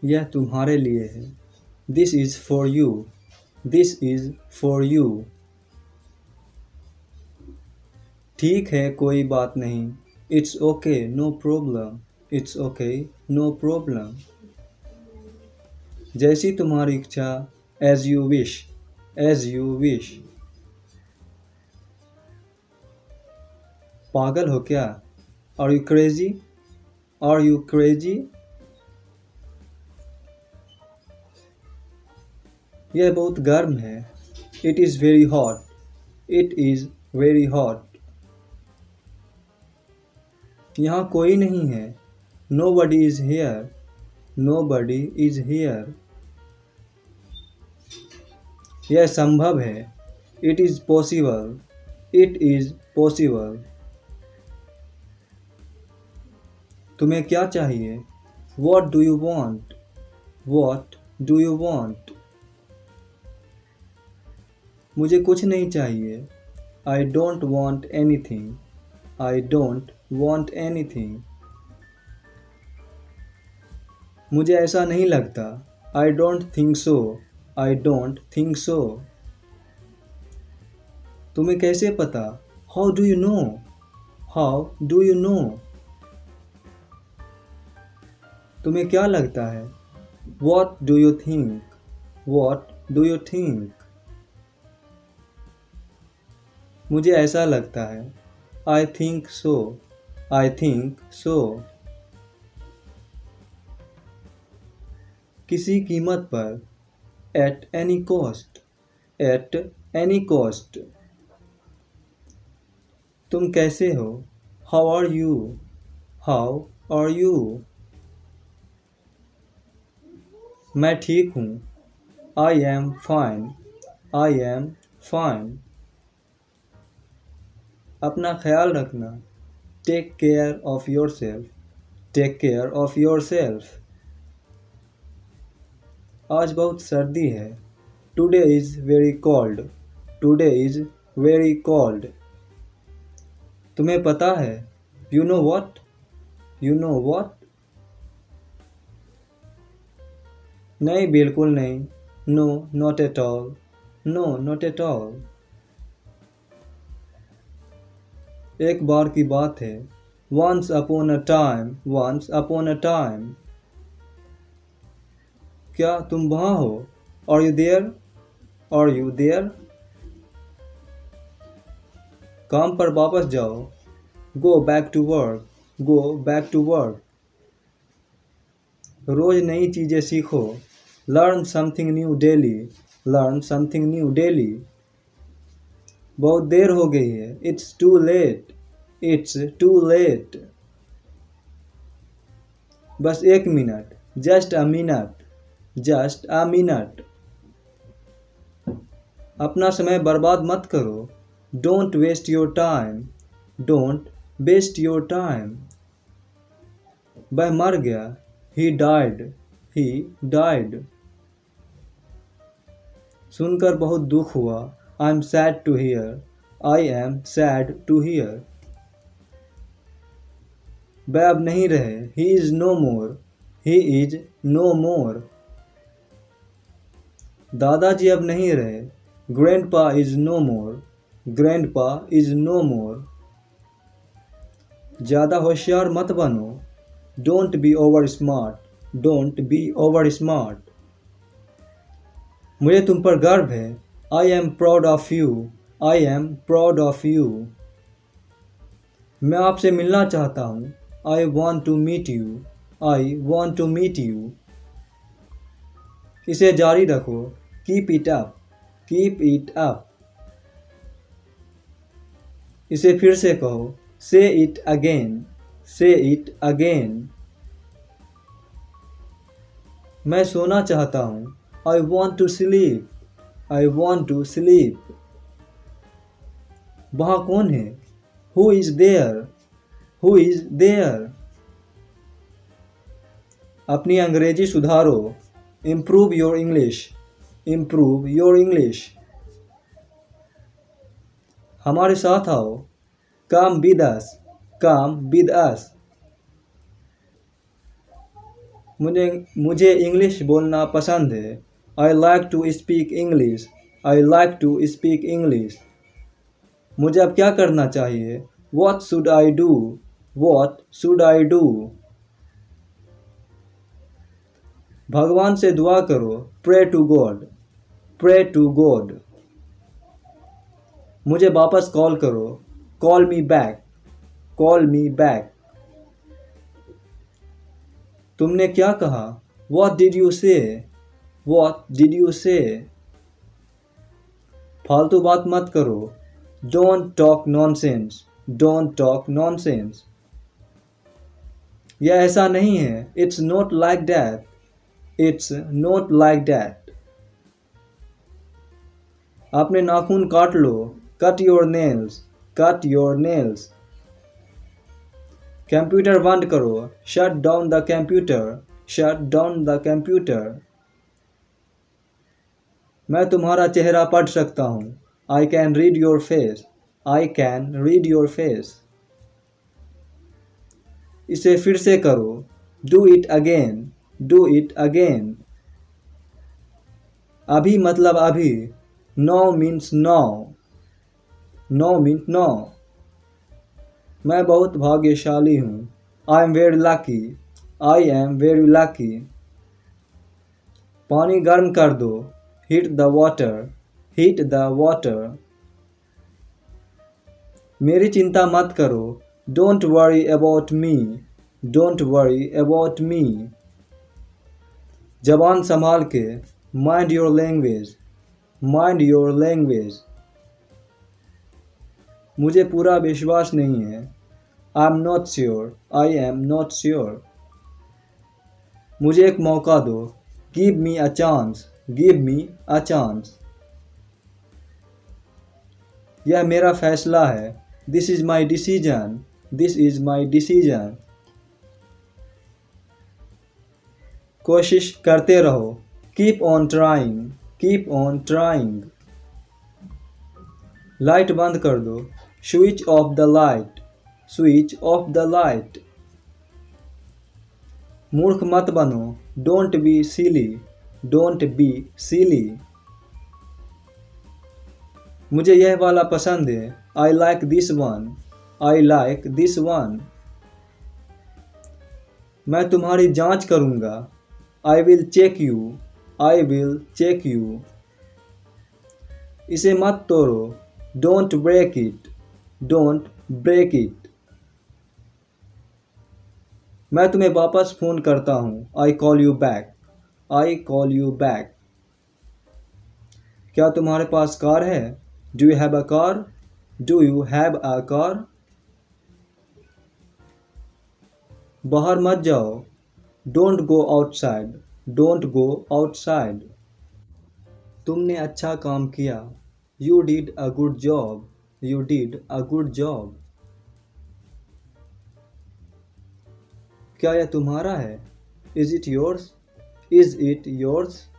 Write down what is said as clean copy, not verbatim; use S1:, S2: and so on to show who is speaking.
S1: यह तुम्हारे लिए है। This is for you. This is for you. ठीक है, कोई बात नहीं। It's okay, no problem. It's okay, no problem. जैसी तुम्हारी इच्छा। As you wish. As you wish. पागल हो क्या? Are you crazy? Are you crazy? यह बहुत गर्म है। It is very hot. It is very hot. यहाँ कोई नहीं है। Nobody is here. Nobody is here. यह संभव है। It is possible. It is possible. तुम्हें क्या चाहिए? What do you want? What do you want? मुझे कुछ नहीं चाहिए। I don't want anything. I don't want anything. मुझे ऐसा नहीं लगता। I don't think so. I don't think so. तुम्हें कैसे पता? How do you know? How do you know? तुम्हें क्या लगता है? What do you think? What do you think? मुझे ऐसा लगता है। I think so. I think so. किसी कीमत पर। At any cost. At any cost. तुम कैसे हो? How are you? How are you? मैं ठीक हूँ। I am fine. I am fine. अपना ख्याल रखना। Take care of yourself. Take care of yourself. आज बहुत सर्दी है। Today is very cold. Today is very cold. तुम्हें पता है? You know what? You know what? नहीं, बिल्कुल नहीं। No, not at all. No, not at all. एक बार की बात है। Once upon a time. Once upon a time. क्या तुम वहाँ हो? Are you there? Are you there? काम पर वापस जाओ। Go back to work. Go back to work. रोज नई चीज़ें सीखो। Learn something new daily. Learn something new daily. बहुत देर हो गई है। It's too late. It's too late. बस एक minute. Just a minute. Just a minute. अपना समय बर्बाद मत करो। Don't waste your time. Don't waste your time. वह मर गया। He died. He died. सुनकर बहुत दुख हुआ। I'm sad to hear. I am sad to hear. वह अब नहीं रहे। He is no more. He is no more. दादाजी अब नहीं रहे। Grandpa is no more. Grandpa is no more. ज़्यादा होशियार मत बनो। Don't be over smart. Don't be over smart. मुझे तुम पर गर्व है। I am proud of you. I am proud of you. मैं आपसे मिलना चाहता हूँ। I want to meet you. I want to meet you. इसे जारी रखो। Keep it up. Keep it up. इसे फिर से कहो। Say it again. Say it again. मैं सोना चाहता हूँ। I want to sleep. I want to sleep. वहाँ कौन है? Who is there? Who is there? अपनी अंग्रेजी सुधारो। Improve your English. Improve your English. हमारे साथ आओ। Come with us. Come with us. मुझे मुझे इंग्लिश बोलना पसंद है। I like to speak English. I like to speak English. मुझे अब क्या करना चाहिए? What should I do? What should I do? भगवान से दुआ करो। Pray to God. Pray to God. मुझे वापस कॉल करो। Call me back. Call me back. तुमने क्या कहा? What did you say? What did you say? फालतू बात मत करो। Don't talk nonsense. Don't talk nonsense. यह ऐसा नहीं है। It's not like that. It's not like that. अपने नाखून काट लो। Cut your nails. Cut your nails. Computer बंद करो। Shut down the computer. Shut down the computer. मैं तुम्हारा चेहरा पढ़ सकता हूँ। I can read your face. I can read your face. इसे फिर से करो। Do it again. Do it again. अभी मतलब अभी। No means no. No means no. मैं बहुत भाग्यशाली हूँ। I am very lucky. I am very lucky. पानी गर्म कर दो। Heat the water. Heat the water. मेरी चिंता मत करो। Don't worry about me. Don't worry about me. जबान संभाल के। Mind your language. Mind your language. मुझे पूरा विश्वास नहीं है। I am not sure. I am not sure. मुझे एक मौका दो। Give me a chance. Give me a chance. यह मेरा फैसला है। This is my decision. This is my decision. कोशिश करते रहो। Keep on trying. Keep on trying. Light बंद कर दो। Switch off the light. Switch off the light. मूर्ख मत बनो। Don't be silly. Don't be silly. मुझे यह वाला पसंद है। I like this one. I like this one. मैं तुम्हारी जांच करूंगा। I will check you. I will check you. इसे मत तोड़ो। Don't break it. Don't break it. मैं तुम्हें वापस फोन करता हूँ। I call you back. I call you back. क्या तुम्हारे पास कार है? Do you have a car? Do you have a car? बाहर मत जाओ। Don't go outside. Don't go outside. तुमने अच्छा काम किया। You did a good job. You did a good job. क्या यह तुम्हारा है? Is it yours? Is it yours?